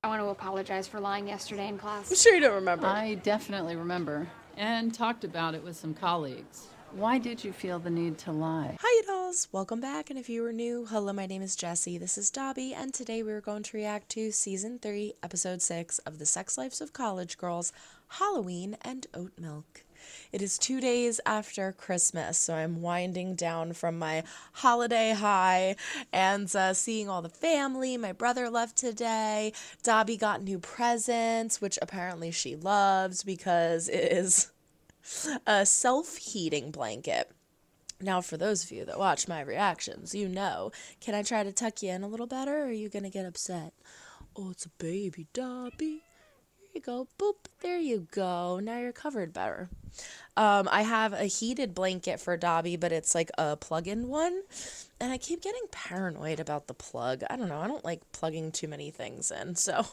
I want to apologize for lying yesterday in class. I'm sure you don't remember. I definitely remember, and talked about it with some colleagues. Why did you feel the need to lie? Hi, you dolls. Welcome back. And if you were new, hello, my name is Jessie. This is Dobbie, and today we're going to react to Season 3, Episode 6 of The Sex Lives of College Girls, Halloween and Oat Milk. It is 2 days after Christmas, so I'm winding down from my holiday high and seeing all the family. My brother left today. Dobbie got new presents, which apparently she loves because it is a self-heating blanket. Now, for those of you that watch my reactions, you know, can I try to tuck you in a little better, or are you going to get upset? Oh, it's a baby, Dobbie. Here you go. Boop. There you go. Now you're covered better. I have a heated blanket for Dobbie, but it's like a plug-in one. And I keep getting paranoid about the plug. I don't know. I don't like plugging too many things in. So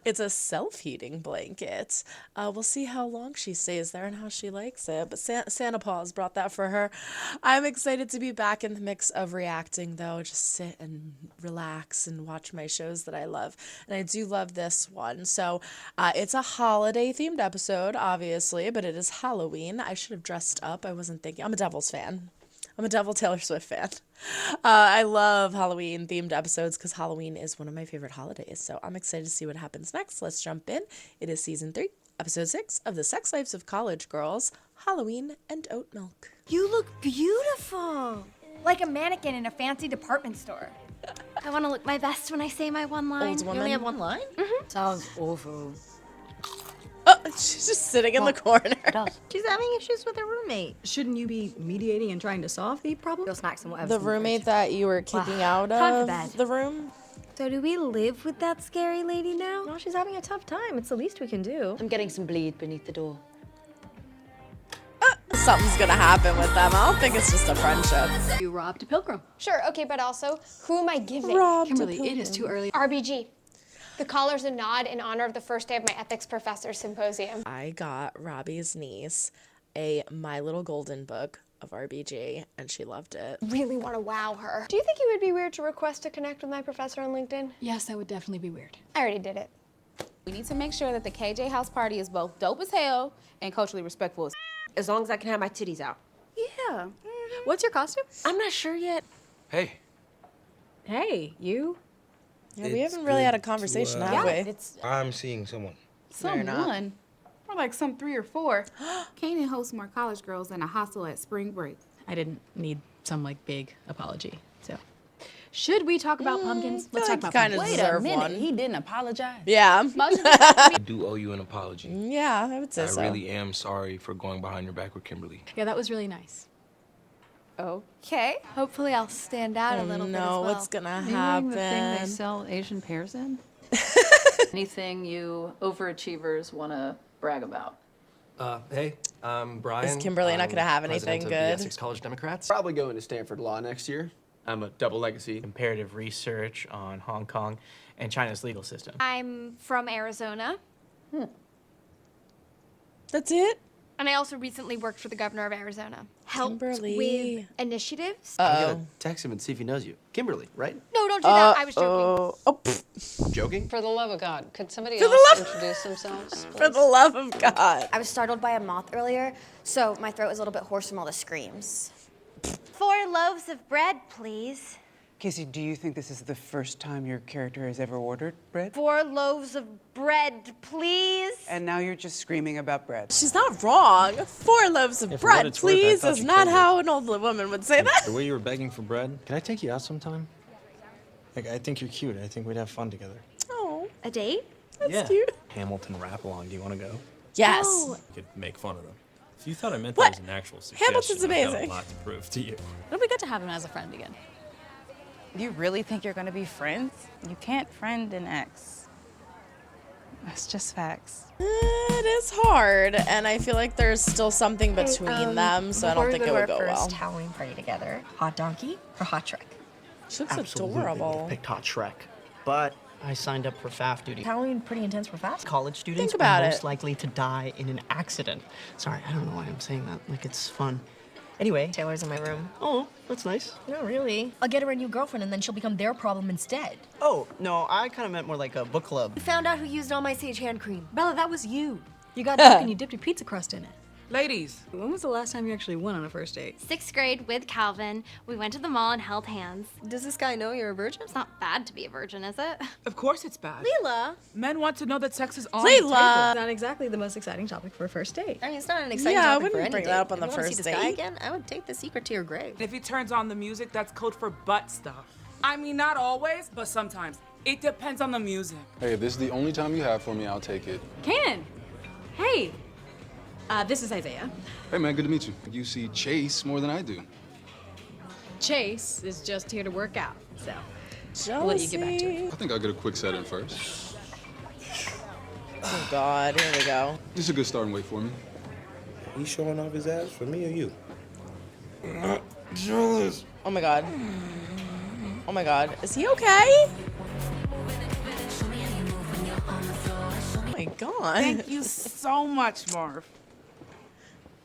it's a self-heating blanket. We'll see how long she stays there and how she likes it. But Santa Paws brought that for her. I'm excited to be back in the mix of reacting, though. Just sit and relax and watch my shows that I love. And I do love this one. So it's a holiday-themed episode, obviously, but it is Halloween. I should have dressed up. I wasn't thinking. I'm a Devils fan. I'm a Devil Taylor Swift fan. I love Halloween-themed episodes because Halloween is one of my favorite holidays. So I'm excited to see what happens next. Let's jump in. It is Season 3, Episode 6 of The Sex Lives of College Girls, Halloween and Oat Milk. You look beautiful. Like a mannequin in a fancy department store. I want to look my best when I say my one line. Old woman. You only have one line? Sounds awful. Oh, she's just sitting in the corner. She's having issues with her roommate. Shouldn't you be mediating and trying to solve the problem? Go snacks and whatever. The roommate that you were kicking out time for of bed. the room? So do we live with that scary lady now? Well, she's having a tough time. It's the least we can do. I'm getting some bleed beneath the door. Something's gonna happen with them. I don't think it's just a friendship. You robbed a pilgrim. Sure, okay, but also, who am I giving? Kimberly, it is too early. RBG. The collar's a nod in honor of the first day of my ethics professor symposium. I got Robbie's niece a My Little Golden book of RBG, and she loved it. Really want to wow her. Do you think it would be weird to request to connect with my professor on LinkedIn? Yes, that would definitely be weird. I already did it. We need to make sure that the KJ house party is both dope as hell and culturally respectful as As long as I can have my titties out. Yeah. What's your costume? I'm not sure yet. Hey. Hey, you? Yeah, we haven't really had a conversation, have we? I'm seeing someone. you're not. Someone. More like some 3 or 4. Kanan hosts more college girls in a hostel at spring break. I didn't need some like big apology. So, should we talk about pumpkins? Let's talk about kind of pumpkins. deserve one. He didn't apologize. Yeah. I do owe you an apology. Yeah, I would say I so. really am sorry for going behind your back with Kimberly. Yeah, that was really nice. Okay. Hopefully I'll stand out a little bit as well. What's gonna Are you happen? wearing the thing they sell Asian pears in? Anything you overachievers want to brag about? Hey, I'm Brian. Is Kimberly not I'm gonna have president anything of good? The Essex College Democrats. Probably going to Stanford Law next year. I'm a double legacy. Comparative research on Hong Kong and China's legal system. I'm from Arizona, That's it? and I also recently worked for the governor of Arizona. Helped Kimberly. with initiatives. I'm gonna text him and see if he knows you. Kimberly, right? No, don't do that. I was joking. Oh, pfft. Joking? For the love of God, could somebody For the else love- introduce themselves? For the love of God. I was startled by a moth earlier, so my throat was a little bit hoarse from all the screams. 4 loaves of bread, please. Casey, do you think this is the first time your character has ever ordered bread? 4 loaves of bread, please. And now you're just screaming about bread. She's not wrong. 4 loaves of for what bread, it's worth, I please, thought is you not could. how an old woman would say that. The way you were begging for bread, can I take you out sometime? Like, I think you're cute. I think we'd have fun together. Oh, A date? that's cute. Hamilton rap along. Do you want to go? Yes. You could make fun of them. If you thought I meant What? that as an actual Hamilton's suggestion, I've got amazing. a lot to prove to you. It'll be good to have him as a friend again. You really think you're gonna be friends? You can't friend an ex. That's just facts. It is hard, and I feel like there's still something between them, so I don't think it would go well. Halloween party together. Hot donkey or hot Shrek? She looks adorable. Picked Hot Shrek, but I signed up for FAF duty. Halloween pretty intense for fast. College students Think about are it. most likely to die in an accident. Sorry, I don't know why I'm saying that. Like, it's fun. Anyway, Taylor's in my room. Oh, that's nice. Not really. I'll get her a new girlfriend and then she'll become their problem instead. Oh, no, I kind of meant more like a book club. We found out who used all my sage hand cream. Bella, that was you. You got drunk and you dipped your pizza crust in it. Ladies, when was the last time you actually went on a first date? 6th grade with Calvin. We went to the mall and held hands. Does this guy know you're a virgin? It's not bad to be a virgin, is it? Of course it's bad. Leela. Men want to know that sex is on the table. Not exactly the most exciting topic for a first date. I mean, it's not an exciting Yeah, I topic for wouldn't any bring date. that up on If the you wanna first see this guy date. again, I would take the secret to your grave. If he turns on the music, that's code for butt stuff. I mean, not always, but sometimes. It depends on the music. Hey, if this is the only time you have for me, I'll take it. Kanan! Hey! This is Isaiah. Hey, man, good to meet you. You see Chase more than I do. Chase is just here to work out, so I'll let you get back to it. I think I'll get a quick set in first. Oh God, here we go. This is a good starting weight for me. He's showing off his ass for me or you? Oh my God. Oh my God. Is he okay? Oh my God. Thank you so much, Marv.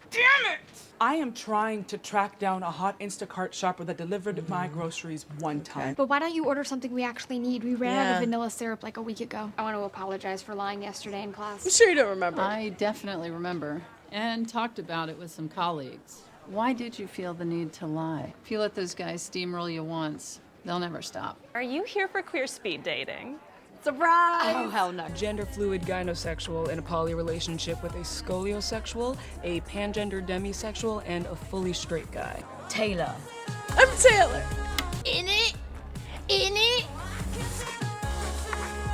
Damn it! I am trying to track down a hot Instacart shopper that delivered my groceries one time. But why don't you order something we actually need? We ran out Yeah. of vanilla syrup like a week ago. I want to apologize for lying yesterday in class. I'm sure you don't remember. I definitely remember and talked about it with some colleagues. Why did you feel the need to lie? If you let those guys steamroll you once, they'll never stop. Are you here for queer speed dating? Surprise! Oh, hell no. Gender fluid gynosexual in a poly relationship with a scoliosexual, a pangender demisexual, and a fully straight guy. Taylor. I'm Taylor. In it? In it?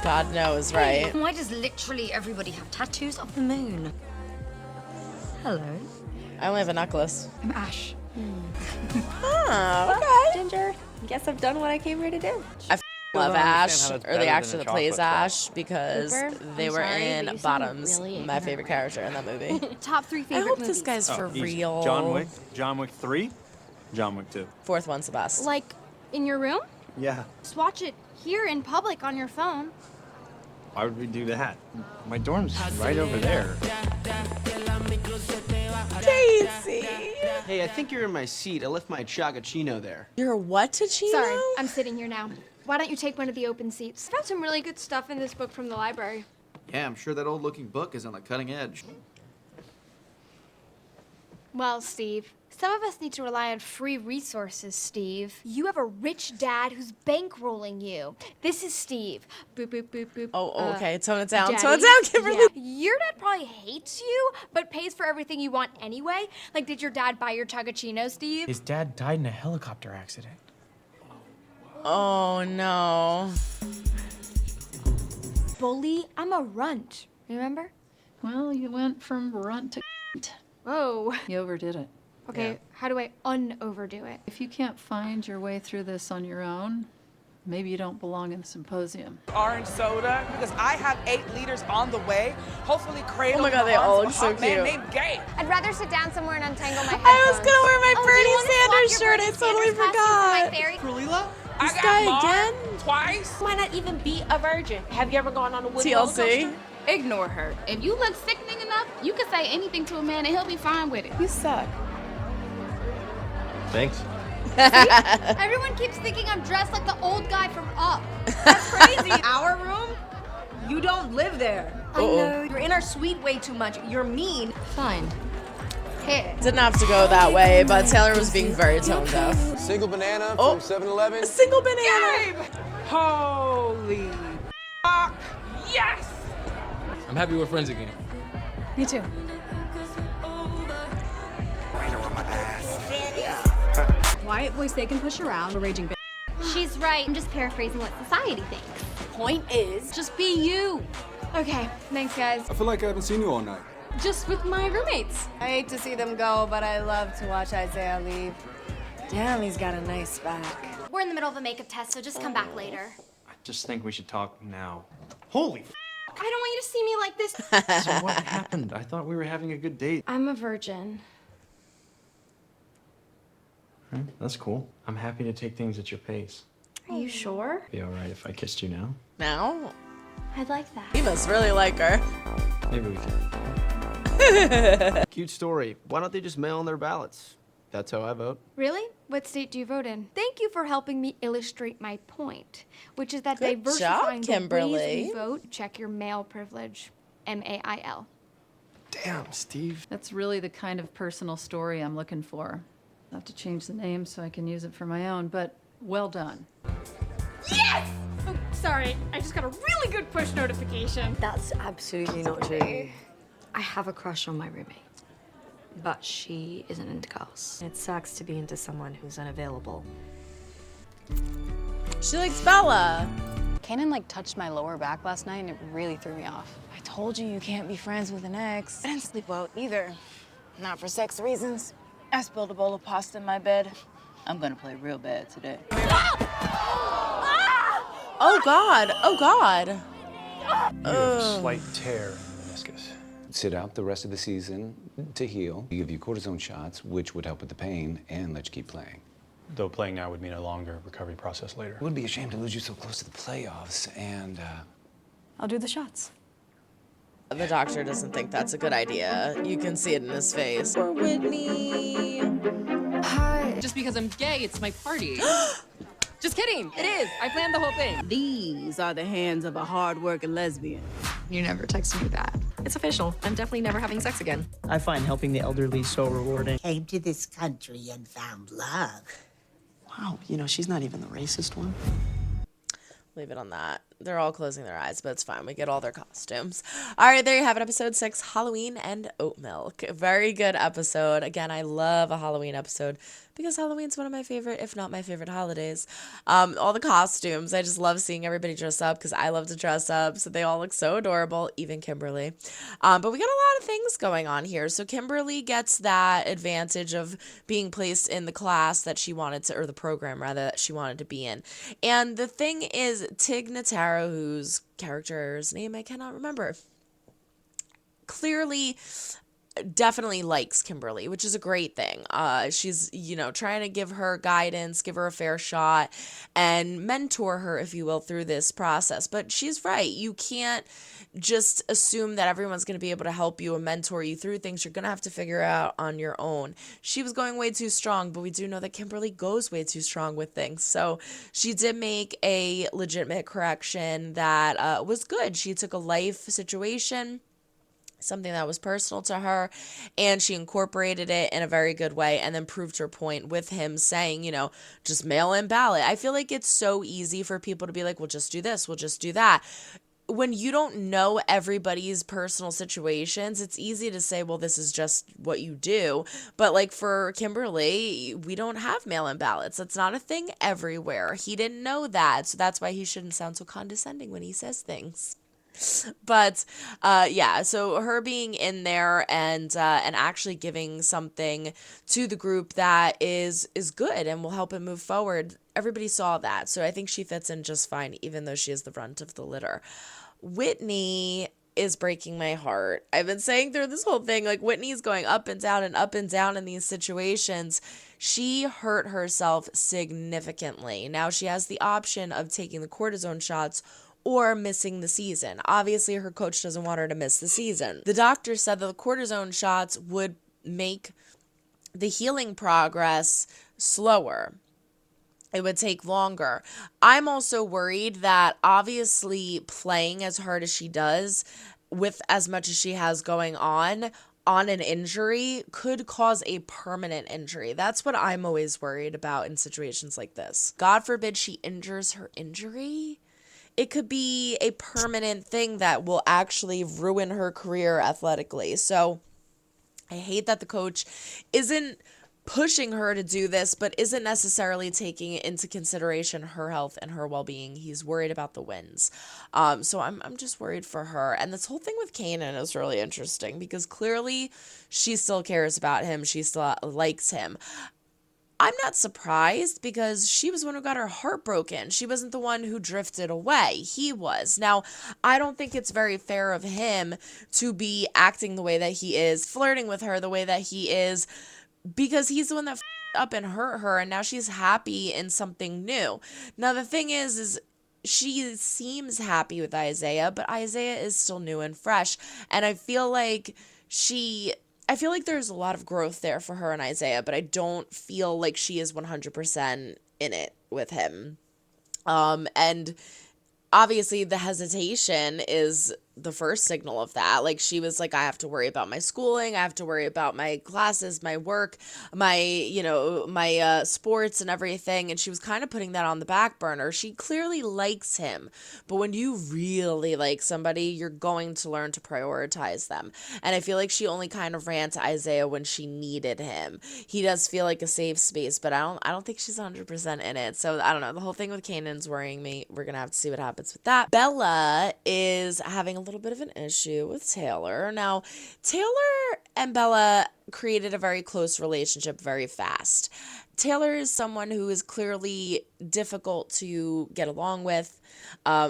God knows, right? Why does literally everybody have tattoos of the moon? Hello. I only have a necklace. I'm Ash. Oh, okay. Ginger. Guess I've done what I came here to do. I love don't Ash, understand how that's or the better actor than a that plays chocolate Ash, because Cooper, they I'm were sorry, in but you seem Bottoms, really my favorite ignorant. character in that movie. Top 3 I favorite hope movies. this guy's for real. John Wick 3, John Wick 2. Fourth one's the best. Like, in your room? Yeah. Just watch it here in public on your phone. Why would we do that? My dorm's right over there. Casey! Hey, I think you're in my seat. I left my chagachino there. You're a what to Chino? Sorry, I'm sitting here now. Why don't you take one of the open seats? Found some really good stuff in this book from the library. Yeah, I'm sure that old-looking book is on the cutting edge. Well, Steve, some of us need to rely on free resources, Steve. You have a rich dad who's bankrolling you. This is Steve. Boop, boop, boop, boop. Oh, okay. Tone it down. Daddy? Tone it down, Kimberly. Yeah. Your dad probably hates you, but pays for everything you want anyway. Like, did your dad buy your chagachino, Steve? His dad died in a helicopter accident. Oh, no. Bully, I'm a runt. Remember? Well, you went from runt to Whoa. You overdid it. Okay, how do I un-overdo it? If you can't find your way through this on your own, maybe you don't belong in the symposium. Orange soda, because I have 8 liters on the way. Hopefully cradle Oh my God, in the they all arms look of a so hot man cute. named Gay. I'd rather sit down somewhere and untangle my headphones. I was gonna wear my Oh, Bernie do you wanna Sanders swap your shirt. I Bernie totally Sanders costume for my forgot. fairy? Lila, This I got guy marred again? twice. Why not even be a virgin? Have you ever gone on a wood roller TLC. coaster? Ignore her. If you look sickening enough, you can say anything to a man and he'll be fine with it. You suck. Thanks. Everyone keeps thinking I'm dressed like the old guy from Up. That's crazy. Our room? You don't live there. I Uh-oh. know. You're in our suite way too much. You're mean. Fine. Here. Didn't have to go that way, but Taylor was being very tone deaf. Single banana Oh. from 7-Eleven. A single banana. Holy fuck, yes! I'm happy we're friends again. Me too. Quiet voice they can push around, a raging bitch. She's right. I'm just paraphrasing what society thinks. Point is, just be you. Okay, thanks guys. I feel like I haven't seen you all night. Just with my roommates. I hate to see them go, but I love to watch Isaiah leave. Damn, he's got a nice back. We're in the middle of a makeup test, so just come back later. I just think we should talk now. Holy I don't want you to see me like this. So what happened? I thought we were having a good date. I'm a virgin. That's cool. I'm happy to take things at your pace. Are you sure? Be all right if I kissed you now? Now? I'd like that. He must really like her. Maybe we can. Cute story. Why don't they just mail in their ballots? That's how I vote. Really? What state do you vote in? Thank you for helping me illustrate my point, which is that Good diversifying job, the Kimberly. ways we vote, check your male privilege. MAIL. Damn, Steve. That's really the kind of personal story I'm looking for. I'll have to change the name so I can use it for my own, but well done. Yes! Oh, sorry. I just got a really good push notification. That's absolutely not true. I have a crush on my roommate, but she isn't into girls. It sucks to be into someone who's unavailable. She likes Bella. Kanan touched my lower back last night and it really threw me off. I told you can't be friends with an ex. I didn't sleep well either. Not for sex reasons. I spilled a bowl of pasta in my bed. I'm gonna play real bad today. Oh God, oh God. You have a slight tear in the meniscus. Sit out the rest of the season to heal. We give you cortisone shots, which would help with the pain and let you keep playing. Though playing now would mean a longer recovery process later. It would be a shame to lose you so close to the playoffs, and I'll do the shots. The doctor doesn't think that's a good idea. You can see it in his face. Poor Whitney. Hi. Just because I'm gay, it's my party. Just kidding. It is. I planned the whole thing. These are the hands of a hard-working lesbian. You never texted me that. It's official. I'm definitely never having sex again. I find helping the elderly so rewarding. Came to this country and found love. Wow, she's not even the racist one. Leave it on that. They're all closing their eyes, but it's fine. We get all their costumes. All right, there you have it. Episode 6, Halloween and Oat Milk. Very good episode. Again, I love a Halloween episode because Halloween's one of my favorite, if not my favorite holidays. All the costumes. I just love seeing everybody dress up because I love to dress up. So they all look so adorable, even Kimberly. But we got a lot of things going on here. So Kimberly gets that advantage of being placed in the class that she wanted to, or the program rather, that she wanted to be in. And the thing is, Tig Notaro, whose character's name I cannot remember, clearly definitely likes Kimberly, which is a great thing. She's, trying to give her guidance, give her a fair shot, and mentor her, if you will, through this process. But she's right. You can't just assume that everyone's going to be able to help you and mentor you through things. You're going to have to figure out on your own. She was going way too strong, but we do know that Kimberly goes way too strong with things. So she did make a legitimate correction that was good. She took a life situation, something that was personal to her, and she incorporated it in a very good way and then proved her point with him saying, just mail in ballot. I feel like it's so easy for people to be like, we'll just do this, we'll just do that. When you don't know everybody's personal situations, it's easy to say, well, this is just what you do. But for Kimberly, we don't have mail-in ballots. That's not a thing everywhere. He didn't know that. So that's why he shouldn't sound so condescending when he says things. But so her being in there and actually giving something to the group that is good and will help it move forward. Everybody saw that. So I think she fits in just fine, even though she is the runt of the litter. Whitney is breaking my heart. I've been saying through this whole thing, Whitney's going up and down in these situations. She hurt herself significantly. Now she has the option of taking the cortisone shots or missing the season. Obviously, her coach doesn't want her to miss the season. The doctor said that the cortisone shots would make the healing progress slower. It would take longer. I'm also worried that obviously playing as hard as she does with as much as she has going on an injury could cause a permanent injury. That's what I'm always worried about in situations like this. God forbid she injures her injury. It could be a permanent thing that will actually ruin her career athletically. So I hate that the coach isn't pushing her to do this, but isn't necessarily taking into consideration her health and her well-being. He's worried about the wins. So I'm just worried for her. And this whole thing with Kanan is really interesting because clearly she still cares about him. She still likes him. I'm not surprised because she was the one who got her heart broken. She wasn't the one who drifted away. He was. Now, I don't think it's very fair of him to be acting the way that he is, flirting with her the way that he is, because he's the one that up and hurt her, and now she's happy in something new. Now, the thing is she seems happy with Isaiah, but Isaiah is still new and fresh, and I feel like she I feel like there's a lot of growth there for her and Isaiah, but I don't feel like she is 100% in it with him. And obviously the hesitation is the first signal of that. Like, she was like, I have to worry about my schooling, I have to worry about my classes, my work, my my sports and everything, and she was kind of putting that on the back burner. She clearly likes him, but when you really like somebody, you're going to learn to prioritize them. And I feel like she only kind of ran to Isaiah when she needed him. He does feel like a safe space, but I don't think she's 100% in it. So I don't know, the whole thing with Kanan's worrying me. We're gonna have to see what happens with that. Bella is having a little bit of an issue with Taylor. Now, Taylor and Bella created a very close relationship very fast. Taylor is someone who is clearly difficult to get along with,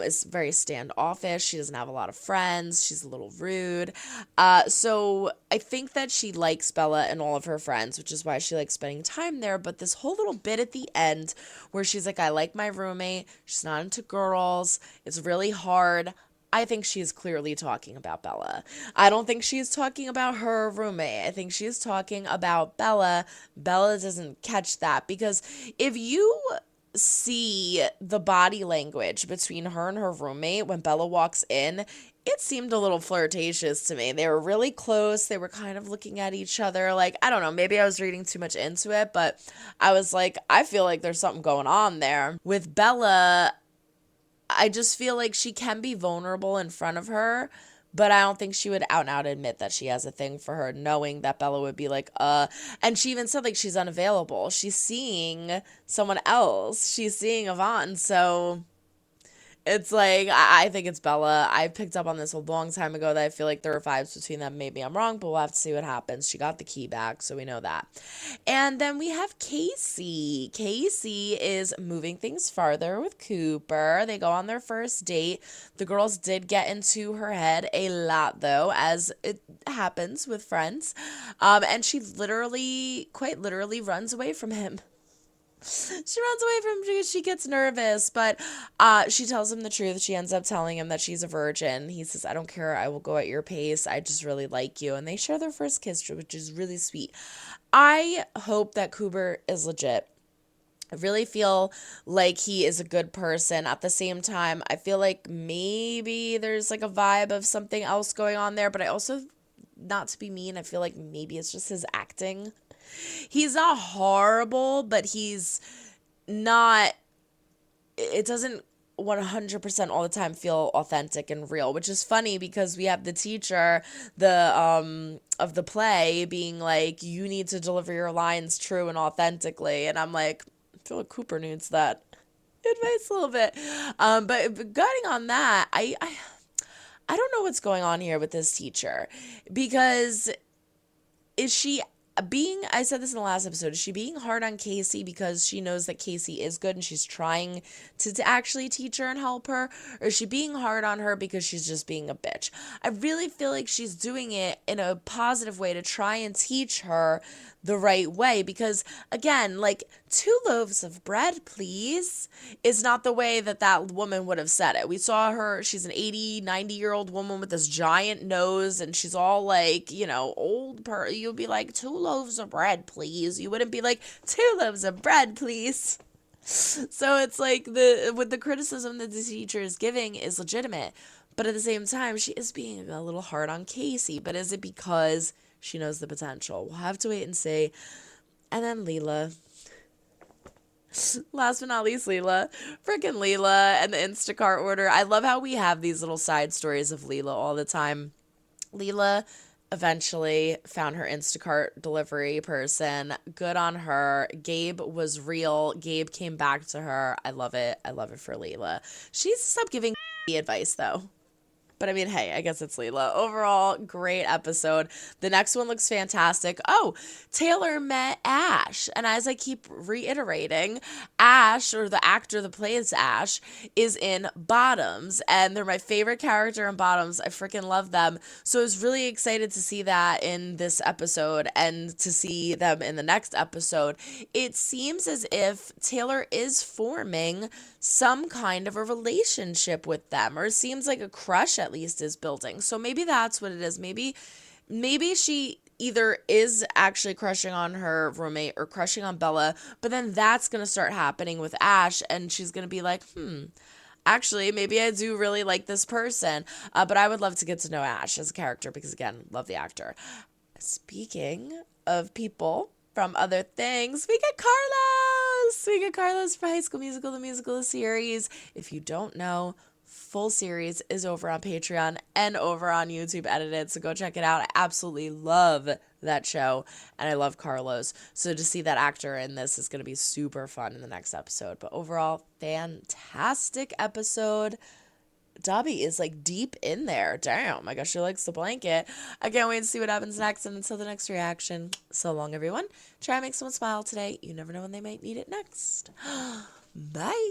is very standoffish. She doesn't have a lot of friends. She's a little rude. So I think that she likes Bella and all of her friends, which is why she likes spending time there. But this whole little bit at the end where she's like, I like my roommate, she's not into girls, it's really hard. I think she is clearly talking about Bella. I don't think she is talking about her roommate. I think she is talking about Bella. Bella doesn't catch that, because if you see the body language between her and her roommate when Bella walks in, it seemed a little flirtatious to me. They were really close. They were kind of looking at each other. Like, I don't know, maybe I was reading too much into it, but I was like, I feel like there's something going on there. With Bella, I just feel like she can be vulnerable in front of her, but I don't think she would out and out admit that she has a thing for her, knowing that Bella would be like, and she even said, like, she's unavailable. She's seeing someone else. She's seeing Yvonne, so it's like, I think it's Bella. I picked up on this a long time ago that I feel like there are vibes between them. Maybe I'm wrong, but we'll have to see what happens. She got the key back, so we know that. And then we have Casey. Casey is moving things farther with Cooper. They go on their first date. The girls did get into her head a lot, though, as it happens with friends. And she quite literally runs away from him. She runs away from him because she gets nervous, but she tells him the truth. She ends up telling him that she's a virgin. He says, I don't care. I will go at your pace. I just really like you. And they share their first kiss, which is really sweet. I hope that Cooper is legit. I really feel like he is a good person. At the same time, I feel like maybe there's like a vibe of something else going on there, but I also, not to be mean, I feel like maybe it's just his acting. He's not horrible, but he's not, it doesn't 100% all the time feel authentic and real, which is funny because we have the teacher, of the play being like, you need to deliver your lines true and authentically. And I'm like, I feel like Cooper needs that advice a little bit. But guiding on that, I don't know what's going on here with this teacher, because is she I said this in the last episode, is she being hard on Casey because she knows that Casey is good and she's trying to actually teach her and help her? Or is she being hard on her because she's just being a bitch? I really feel like she's doing it in a positive way to try and teach her the right way, because again, like, 2 loaves of bread, please, is not the way that woman would have said it. We saw her, she's an 80-90-year-old woman with this giant nose, and she's all like, old you'd be like, 2 loaves of bread, please. You wouldn't be like, 2 loaves of bread, please. So it's like, with the criticism that the teacher is giving is legitimate, but at the same time, she is being a little hard on Casey. But is it because she knows the potential? We'll have to wait and see. And then Leela. Last but not least, Leela. Freaking Leela and the Instacart order. I love how we have these little side stories of Leela all the time. Leela eventually found her Instacart delivery person. Good on her. Gabe was real. Gabe came back to her. I love it. I love it for Leela. She needs to stop giving advice, though. But I mean, hey, I guess it's Leela. Overall, great episode. The next one looks fantastic. Oh, Taylor met Ash. And as I keep reiterating, Ash, or the actor that plays Ash, is in Bottoms. And they're my favorite character in Bottoms. I freaking love them. So I was really excited to see that in this episode and to see them in the next episode. It seems as if Taylor is forming some kind of a relationship with them, or it seems like a crush at least is building. So maybe that's what it is. Maybe she either is actually crushing on her roommate or crushing on Bella, but then that's going to start happening with Ash, and she's going to be like, actually, maybe I do really like this person. But I would love to get to know Ash as a character because, again, love the actor. Speaking of people from other things, we get Carlos! We get Carlos for High School Musical, the musical series. If you don't know, full series is over on Patreon and over on YouTube edited, so go check it out. I absolutely love that show, and I love Carlos. So to see that actor in this is going to be super fun in the next episode. But overall, fantastic episode. Dobbie is like deep in there. Damn, I guess she likes the blanket. I can't wait to see what happens next. And until the next reaction, so long, everyone. Try and make someone smile today. You never know when they might need it next. Bye.